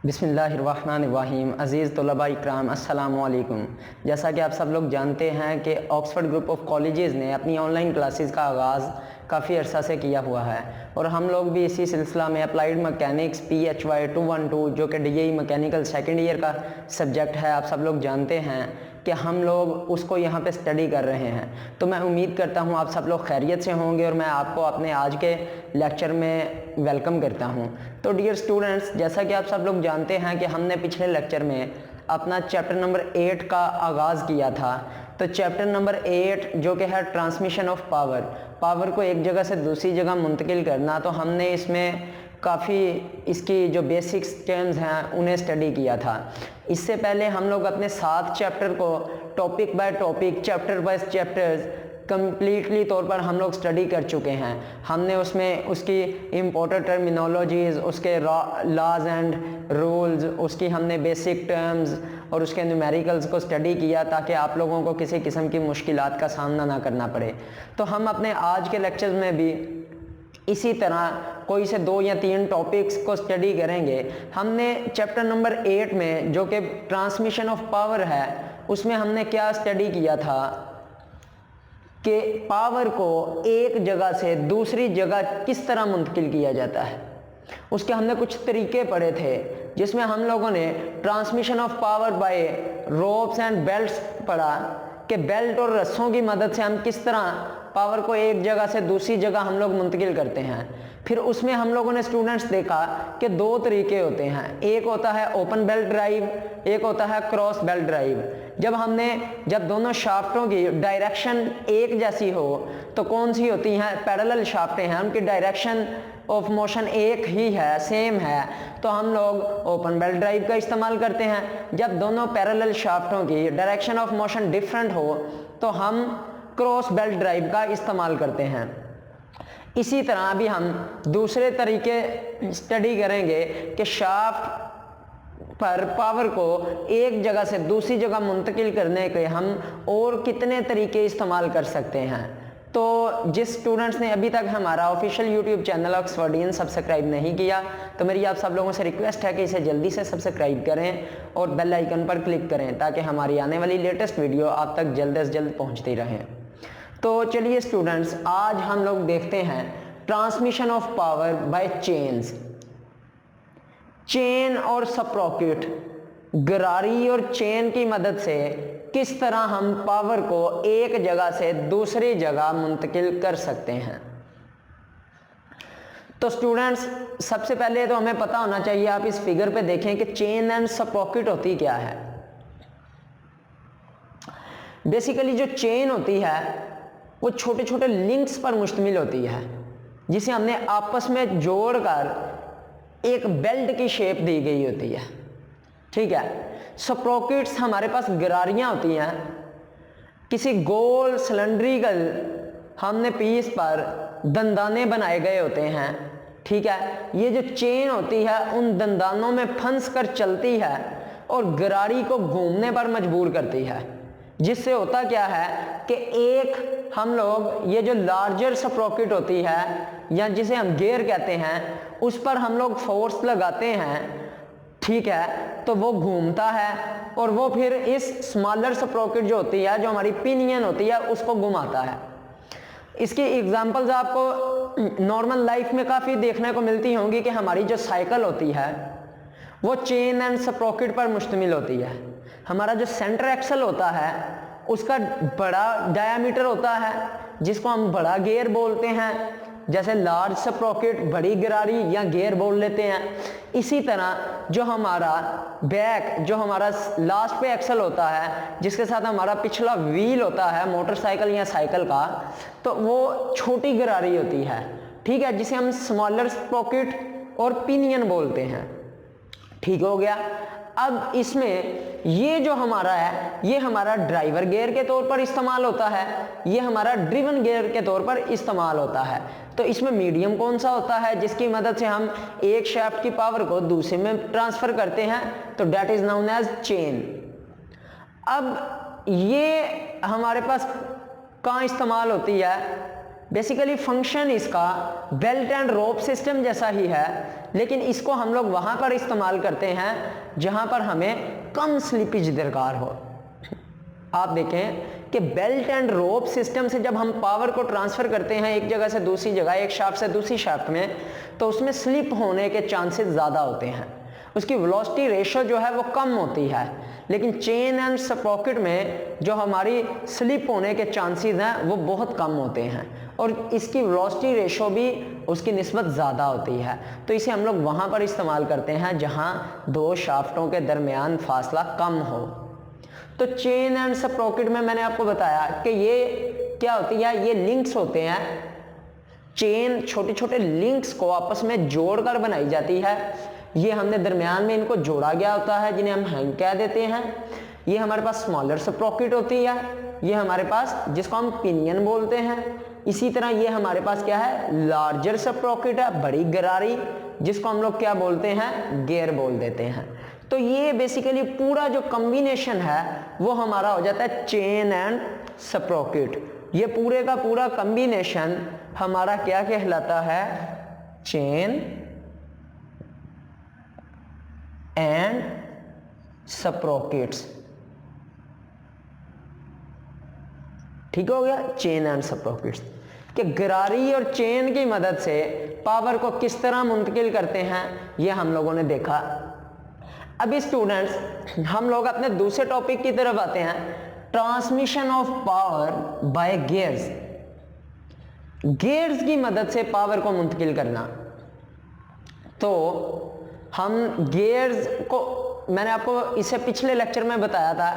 बिस्मिल्लाहिर्रहमानिर्रहीम। अज़ीज़ तलबा इकराम अस्सलामु अलैकुम। जैसा कि आप सब लोग जानते हैं कि ऑक्सफ़ोर्ड ग्रुप ऑफ कॉलेजेस ने अपनी ऑनलाइन क्लासेस का आगाज़ काफ़ी अरसा से किया हुआ है और हम लोग भी इसी सिलसिला में अप्लाइड मैकेनिक्स PHY 212 जो कि DAE मैकेनिकल सेकेंड ईयर का सब्जेक्ट है, आप सब लोग जानते हैं कि हम लोग उसको यहाँ पे स्टडी कर रहे हैं। तो मैं उम्मीद करता हूँ आप सब लोग खैरियत से होंगे और मैं आपको अपने आज के लेक्चर में वेलकम करता हूँ। तो डियर स्टूडेंट्स, जैसा कि आप सब लोग जानते हैं कि हमने पिछले लेक्चर में अपना चैप्टर नंबर 8 का आगाज़ किया था। तो चैप्टर नंबर 8 जो कि है ट्रांसमिशन ऑफ पावर को एक जगह से दूसरी जगह मुंतकिल करना, तो हमने इसमें काफ़ी इसकी जो बेसिक्स टर्म्स हैं उन्हें स्टडी किया था। इससे पहले हम लोग अपने 7 चैप्टर को topic by topic, chapter by chapters completely तौर पर हम लोग स्टडी कर चुके हैं। हमने उसमें उसकी इम्पोर्टेंट टर्मिनोलॉजीज़, उसके लॉज एंड रूल्स, उसकी हमने बेसिक टर्म्स और उसके न्यूमेरिकल्स को स्टडी किया ताकि आप लोगों को किसी किस्म की मुश्किलात का सामना ना करना पड़े। तो हम अपने आज के लेक्चर्स में भी इसी तरह कोई से 2 या 3 टॉपिक्स को स्टडी करेंगे। हमने चैप्टर नंबर 8 में जो कि ट्रांसमिशन ऑफ पावर है, उसमें हमने क्या स्टडी किया था कि पावर को एक जगह से दूसरी जगह किस तरह मुंतकिल किया जाता है। उसके हमने कुछ तरीके पढ़े थे, जिसमें हम लोगों ने transmission of power bye ropes and belts पढ़ा कि बेल्ट और रस्सों की मदद से हम किस तरह पावर को एक जगह से दूसरी जगह हम लोग मुंतकिल करते हैं। फिर उसमें हम लोगों ने स्टूडेंट्स देखा कि 2 तरीके होते हैं, एक होता है ओपन बेल्ट ड्राइव, एक होता है क्रॉस बेल्ट ड्राइव। जब दोनों शाफ्टों की डायरेक्शन एक जैसी हो तो कौन सी होती हैं, पैरेलल शाफ्टें हैं, उनकी डायरेक्शन ऑफ मोशन एक ही है, सेम है, तो हम लोग ओपन बेल्ट ड्राइव का इस्तेमाल करते हैं। जब दोनों पैरेलल शाफ्टों की डायरेक्शन ऑफ मोशन डिफरेंट हो तो हम क्रॉस बेल्ट ड्राइव का इस्तेमाल करते हैं। इसी तरह अभी हम दूसरे तरीके स्टडी करेंगे कि शाफ्ट पर पावर को एक जगह से दूसरी जगह मुंतकिल करने के हम और कितने तरीके इस्तेमाल कर सकते हैं। तो जिस स्टूडेंट्स ने अभी तक हमारा ऑफिशियल यूट्यूब चैनल ऑक्सफोर्डियन सब्सक्राइब नहीं किया, तो मेरी आप सब लोगों से रिक्वेस्ट है कि इसे जल्दी से सब्सक्राइब करें और बेल आइकन पर क्लिक करें ताकि हमारी आने वाली लेटेस्ट वीडियो आप तक जल्द से जल्द पहुंचती रहें। तो चलिए स्टूडेंट्स, आज हम लोग देखते हैं transmission of power bye chain और स्प्रॉकेट, गरारी और चेन की मदद से किस तरह हम पावर को एक जगह से दूसरी जगह मुंतकिल कर सकते हैं। तो स्टूडेंट्स, सबसे पहले तो हमें पता होना चाहिए, आप इस फिगर पे देखें कि चेन एंड स्प्रॉकेट होती क्या है। बेसिकली जो चेन होती है वो छोटे छोटे लिंक्स पर मुश्तमिल होती है, जिसे हमने आपस में जोड़कर एक बेल्ट की शेप दी गई होती है, ठीक है। स्प्रॉकेट्स हमारे पास गरारियां होती हैं, किसी गोल सिलेंड्रिकल हमने पीस पर दंदाने बनाए गए होते हैं, ठीक है। ये जो चेन होती है उन दंदानों में फंस कर चलती है और गरारी को घूमने पर मजबूर करती है, जिससे होता क्या है कि एक हम लोग ये जो लार्जर स्प्रॉकेट होती है या जिसे हम गियर कहते हैं, उस पर हम लोग फोर्स लगाते हैं, ठीक है, तो वो घूमता है और वो फिर इस स्मॉलर स्प्रॉकेट जो होती है, जो हमारी पिनियन होती है, उसको घुमाता है। इसकी एग्जांपल्स आपको नॉर्मल लाइफ में काफ़ी देखने को मिलती होंगी कि हमारी जो साइकिल होती है वो चेन एंड स्प्रॉकेट पर मुश्तमिल होती है। हमारा जो सेंटर एक्सल होता है उसका बड़ा डायामीटर होता है, जिसको हम बड़ा गियर बोलते हैं, जैसे लार्ज स्प्रॉकेट बड़ी गरारी या गियर बोल लेते हैं। इसी तरह जो हमारा बैक, जो हमारा लास्ट पे एक्सल होता है, जिसके साथ हमारा पिछला व्हील होता है मोटरसाइकिल या साइकिल का, तो वो छोटी गरारी होती है, ठीक है, जिसे हम स्मॉलर स्प्रॉकेट और पिनियन बोलते हैं, ठीक हो गया। अब इसमें ये जो हमारा है, ये हमारा ड्राइवर गियर के तौर पर इस्तेमाल होता है, ये हमारा ड्रिवन गियर के तौर पर इस्तेमाल होता है। तो इसमें मीडियम कौन सा होता है जिसकी मदद से हम एक शाफ्ट की पावर को दूसरे में ट्रांसफर करते हैं, तो that is known as chain. अब ये हमारे पास कहाँ इस्तेमाल होती है, बेसिकली फंक्शन इसका बेल्ट एंड रोप सिस्टम जैसा ही है, लेकिन इसको हम लोग वहां पर इस्तेमाल करते हैं जहां पर हमें कम स्लिपेज दरकार हो। आप देखें कि बेल्ट एंड रोप सिस्टम से जब हम पावर को ट्रांसफर करते हैं एक जगह से दूसरी जगह, एक शाफ्ट से दूसरी शाफ्ट में, तो उसमें स्लिप होने के चांसेस ज़्यादा होते हैं, उसकी वेलोसिटी रेशो जो है वो कम होती है। लेकिन चेन एंड स्प्रॉकेट में जो हमारी स्लिप होने के चांसेस हैं वो बहुत कम होते हैं और इसकी वेलोसिटी रेशो भी उसकी निस्बत ज़्यादा होती है। तो इसे हम लोग वहाँ पर इस्तेमाल करते हैं जहाँ दो शाफ्टों के दरमियान फासला कम हो। तो चेन एंड स्प्रॉकेट में मैंने आपको बताया कि ये क्या होती है, ये लिंक्स होते हैं। चेन छोटे छोटे लिंक्स को आपस में जोड़कर बनाई जाती है। ये हमने दरमियान में इनको जोड़ा गया होता है जिन्हें हम हैंग कह देते हैं। ये हमारे पास स्मॉलर स्प्रॉकेट होती है, ये हमारे पास जिसको हम पिनियन बोलते हैं। इसी तरह ये हमारे पास क्या है, लार्जर स्प्रॉकेट है, बड़ी गरारी, जिसको हम लोग क्या बोलते हैं, गियर बोल देते हैं। तो ये बेसिकली पूरा जो कॉम्बिनेशन है वो हमारा हो जाता है चेन एंड स्प्रॉकेट। ये पूरे का पूरा कॉम्बिनेशन हमारा क्या कहलाता है, चेन एंड स्प्रॉकेट्स। ठीक हो गया, चेन एंड स्प्रॉकेट्स। कि गरारी और चेन की मदद से पावर को किस तरह मुंतकिल करते हैं ये हम लोगों ने देखा। अभी स्टूडेंट्स हम लोग अपने दूसरे टॉपिक की तरफ आते हैं, transmission of power bye gears. Gears की मदद से पावर को मुंतकिल करना। तो हम गियर्स को, मैंने आपको इससे पिछले लेक्चर में बताया था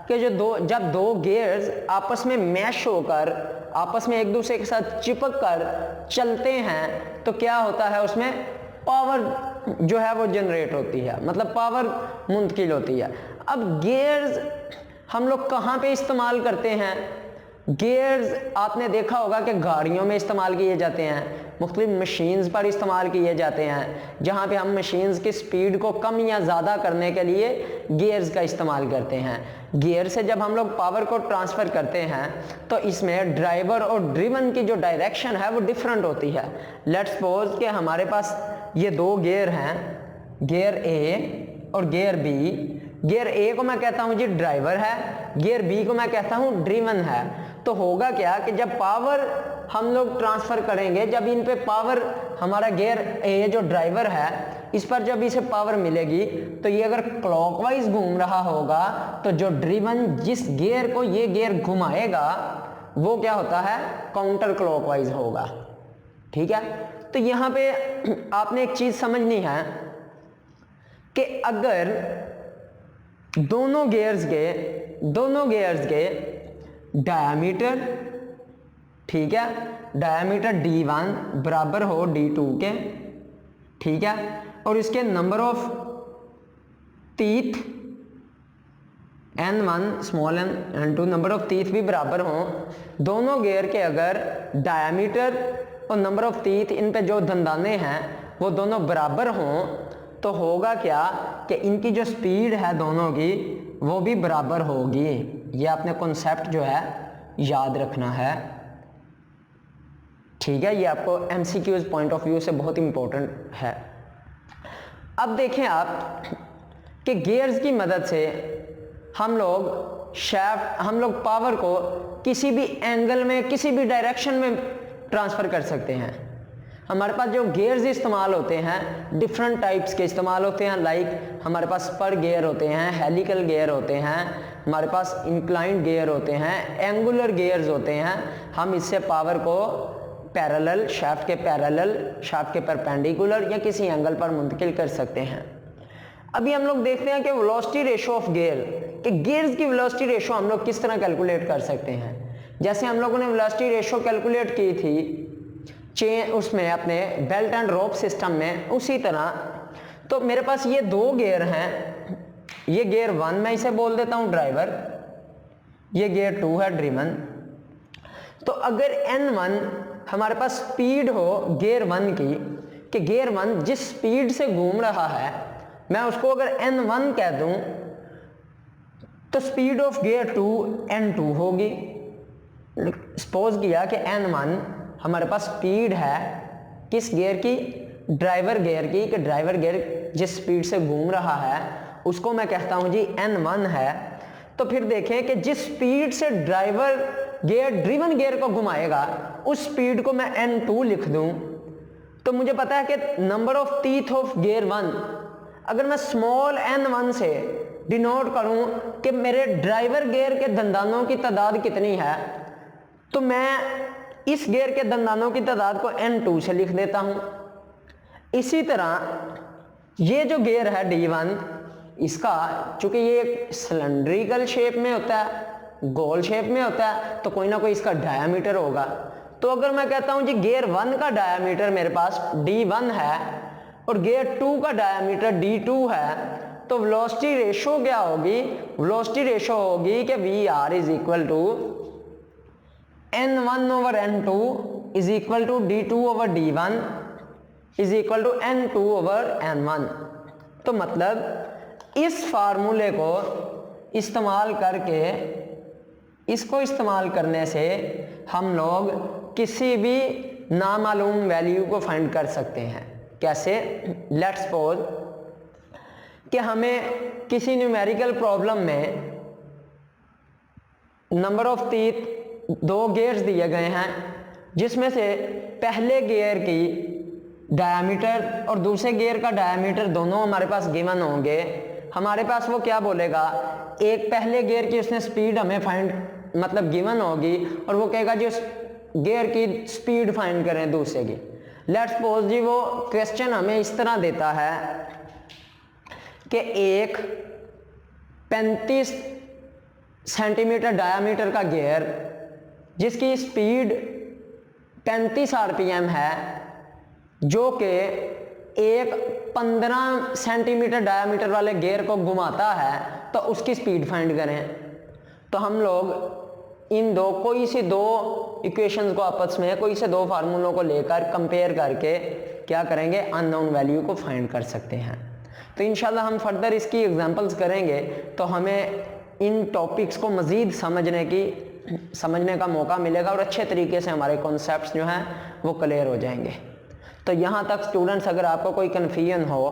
कि जब दो गियर्स आपस में मैश होकर आपस में एक दूसरे के साथ चिपक कर चलते हैं तो क्या होता है, उसमें पावर जो है वो जनरेट होती है, मतलब पावर मुंतकिल होती है। अब गियर्स हम लोग कहाँ पे इस्तेमाल करते हैं? गियर्स आपने देखा होगा कि गाड़ियों में इस्तेमाल किए जाते हैं, मुख्तलिफ मशीन्स पर इस्तेमाल किए जाते हैं, जहाँ पे हम मशीन्स की स्पीड को कम या ज़्यादा करने के लिए गियर्स का इस्तेमाल करते हैं। गियर से जब हम लोग पावर को ट्रांसफ़र करते हैं तो इसमें ड्राइवर और ड्रिवन की जो डायरेक्शन है वो डिफरेंट होती है। लेट्स सपोज कि हमारे पास ये दो गियर हैं, गियर ए और गियर बी। गियर ए को मैं कहता हूँ जी ड्राइवर है, गियर बी को मैं कहता हूँ ड्रिवन है। तो होगा क्या कि जब पावर हम लोग ट्रांसफ़र करेंगे, जब इन पे पावर, हमारा गियर ए जो ड्राइवर है इस पर जब इसे पावर मिलेगी तो ये अगर क्लॉकवाइज घूम रहा होगा तो जो ड्रिवन जिस गियर को ये गियर घुमाएगा वो क्या होता है, काउंटर क्लॉकवाइज होगा। ठीक है, तो यहाँ पे आपने एक चीज़ समझनी है कि अगर दोनों गियर्स के डायमीटर, ठीक है, डायमीटर D1 बराबर हो D2 के, ठीक है, और इसके number of teeth N1 small N2 number of teeth भी बराबर हों, दोनों गियर के अगर डायमीटर और नंबर ऑफ टीथ, इन पे जो दंदाने हैं वो दोनों बराबर हों तो होगा क्या कि इनकी जो स्पीड है दोनों की वो भी बराबर होगी। ये आपने कॉन्सेप्ट जो है याद रखना है। ठीक है, ये आपको MCQs पॉइंट ऑफ व्यू से बहुत इंपॉर्टेंट है। अब देखें आप कि गियर्स की मदद से हम लोग पावर को किसी भी एंगल में, किसी भी डायरेक्शन में ट्रांसफ़र कर सकते हैं। हमारे पास जो गियर्स इस्तेमाल होते हैं डिफरेंट टाइप्स के इस्तेमाल होते हैं, लाइक हमारे पास स्पर गियर होते हैं, हेलिकल गियर होते हैं, हमारे पास इंक्लाइंड गियर होते हैं, एंगुलर गियर्स होते हैं। हम इससे पावर को पैरेलल, शाफ्ट के परपेंडिकुलर या किसी एंगल पर मुंतकिल कर सकते हैं। अभी हम लोग देखते हैं कि वेलोसिटी रेशो ऑफ गियर, कि गियर्स की वेलोसिटी रेशो हम लोग किस तरह कैलकुलेट कर सकते हैं। जैसे हम लोगों ने वेलोसिटी रेशो कैलकुलेट की थी चेन, उसमें अपने बेल्ट एंड रोप सिस्टम में, उसी तरह तो मेरे पास ये दो गियर हैं, ये गियर 1 मैं इसे बोल देता हूं ड्राइवर, ये गियर 2 है ड्रिवन। तो अगर N1 हमारे पास स्पीड हो गियर 1 की, कि गियर 1 जिस स्पीड से घूम रहा है मैं उसको अगर N1 कह दूं तो स्पीड ऑफ गियर 2 N2 होगी। सपोज किया कि N1 हमारे पास स्पीड है किस गियर की, ड्राइवर गियर की, कि ड्राइवर गियर जिस स्पीड से घूम रहा है उसको मैं कहता हूं जी N1 है। तो फिर देखें कि जिस स्पीड से ड्राइवर गियर ड्रिवन गियर को घुमाएगा उस स्पीड को मैं N2 लिख दूं, तो मुझे पता है कि number of teeth of gear 1, अगर मैं स्मॉल n1 से डिनोट करूं कि मेरे ड्राइवर गियर के दंदानों की तादाद कितनी है, तो मैं इस गियर के दंदानों की तादाद को n2 से लिख देता हूं। इसी तरह ये जो गियर है D1, इसका चूंकि ये एक सिलेंड्रिकल शेप में होता है, गोल शेप में होता है, तो कोई ना कोई इसका डायामीटर होगा। तो अगर मैं कहता हूं जी गियर 1 का डायामीटर मेरे पास D1 है और गियर 2 का डायामीटर D2 है, तो वेलोसिटी रेशो क्या होगी, वेलोसिटी रेशो होगी कि VR is equal to N1 over N2 is equal to D2 over D1 is equal to N2 over N1। तो मतलब इस फार्मूले को इस्तेमाल करके, इसको इस्तेमाल करने से हम लोग किसी भी नामालूम वैल्यू को फाइंड कर सकते हैं। कैसे? लेट्स सपोज कि हमें किसी न्यूमेरिकल प्रॉब्लम में नंबर ऑफ टीथ 2 गियर्स दिए गए हैं, जिसमें से पहले गियर की डायामीटर और दूसरे गियर का डायामीटर दोनों हमारे पास गिवन होंगे। हमारे पास वो क्या बोलेगा, एक पहले गियर की उसने स्पीड हमें फाइंड मतलब गिवन होगी और वो कहेगा जी उस गियर की स्पीड फाइंड करें दूसरे की। लेट्स सपोज जी वो क्वेश्चन हमें इस तरह देता है कि एक 35 सेंटीमीटर डायामीटर का गियर जिसकी स्पीड 35 आरपीएम है, जो कि एक 15 सेंटीमीटर डायामीटर वाले गियर को घुमाता है, तो उसकी स्पीड फाइंड करें। तो हम लोग इन दो कोई से दो इक्वेशंस को आपस में, कोई से दो फार्मूलों को लेकर कंपेयर करके क्या करेंगे, अननोन वैल्यू को फाइंड कर सकते हैं। तो इंशाल्लाह हम फर्दर इसकी एग्जांपल्स करेंगे तो हमें इन टॉपिक्स को मज़ीद समझने का मौका मिलेगा और अच्छे तरीके से हमारे कॉन्सेप्ट्स जो हैं वो क्लियर हो जाएंगे। तो यहाँ तक स्टूडेंट्स, अगर आपको कोई कन्फ्यूजन हो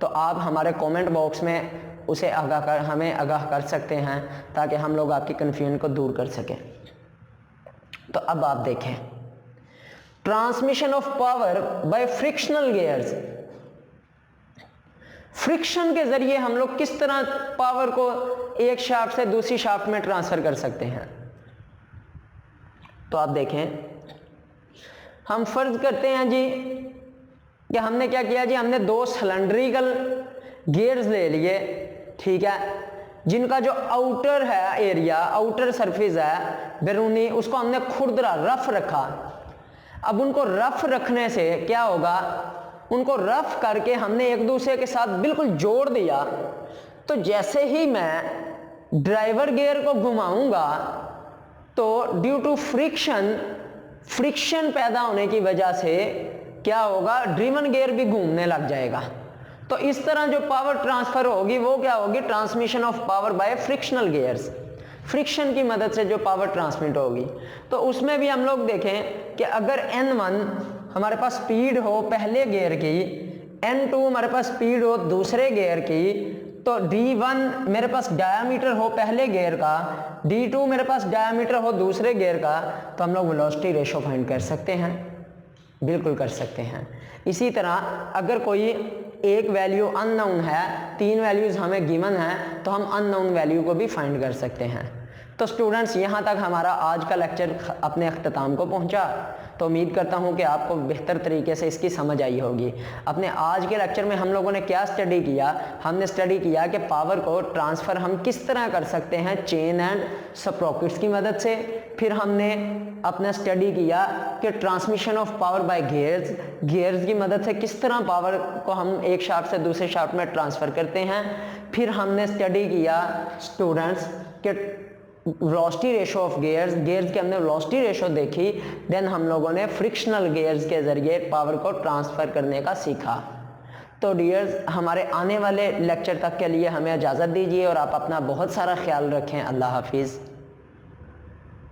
तो आप हमारे कमेंट बॉक्स में उसे हमें आगाह कर सकते हैं, ताकि हम लोग आपकी कन्फ्यूजन को दूर कर सकें। तो अब आप देखें, transmission of power bye frictional gears. Friction के जरिए हम लोग किस तरह पावर को एक शाफ्ट से दूसरी शाफ्ट में ट्रांसफर कर सकते हैं। तो आप देखें, हम फर्ज करते हैं जी कि हमने क्या किया जी, हमने 2 सिलेंड्रिकल गियर्स ले लिए, ठीक है, जिनका जो आउटर है एरिया, आउटर सरफेस है बैरूनी, उसको हमने खुरदरा रफ रखा। अब उनको रफ रखने से क्या होगा, उनको रफ करके हमने एक दूसरे के साथ बिल्कुल जोड़ दिया। तो जैसे ही मैं ड्राइवर गियर को घुमाऊंगा तो ड्यू टू फ्रिक्शन पैदा होने की वजह से क्या होगा, ड्रिवन गियर भी घूमने लग जाएगा। तो इस तरह जो पावर ट्रांसफर होगी वो क्या होगी, transmission of power bye frictional gears. Friction की मदद से जो पावर ट्रांसमिट होगी, तो उसमें भी हम लोग देखें कि अगर N1 हमारे पास स्पीड हो पहले गियर की, N2 हमारे पास स्पीड हो दूसरे गियर की, तो D1 मेरे पास डायामीटर हो पहले गियर का, D2 मेरे पास डायामीटर हो दूसरे गियर का, तो हम लोग वेलोसिटी रेशो फाइंड कर सकते हैं, बिल्कुल कर सकते हैं। इसी तरह अगर कोई एक वैल्यू अननोन है, 3 वैल्यूज हमें गिवन है, तो हम अननोन वैल्यू को भी फाइंड कर सकते हैं। तो स्टूडेंट्स, यहाँ तक हमारा आज का लेक्चर अपने अख्ताम को पहुँचा। तो उम्मीद करता हूँ कि आपको बेहतर तरीके से इसकी समझ आई होगी। अपने आज के लेक्चर में हम लोगों ने क्या स्टडी किया, हमने स्टडी किया कि पावर को ट्रांसफ़र हम किस तरह कर सकते हैं चेन एंड स्प्रॉकेट्स की मदद से। फिर हमने अपना स्टडी किया कि transmission of power bye gears की मदद से किस तरह पावर को हम एक शाफ्ट से दूसरे शाफ्ट में ट्रांसफ़र करते हैं। फिर हमने स्टडी किया स्टूडेंट्स कि वेलोसिटी रेशो ऑफ गियर्स के हमने वेलोसिटी रेशो देखी। देन हम लोगों ने फ्रिक्शनल गियर्स के ज़रिए पावर को ट्रांसफ़र करने का सीखा। तो डियर्स, हमारे आने वाले लेक्चर तक के लिए हमें इजाज़त दीजिए और आप अपना बहुत सारा ख्याल रखें। अल्लाह हाफिज़।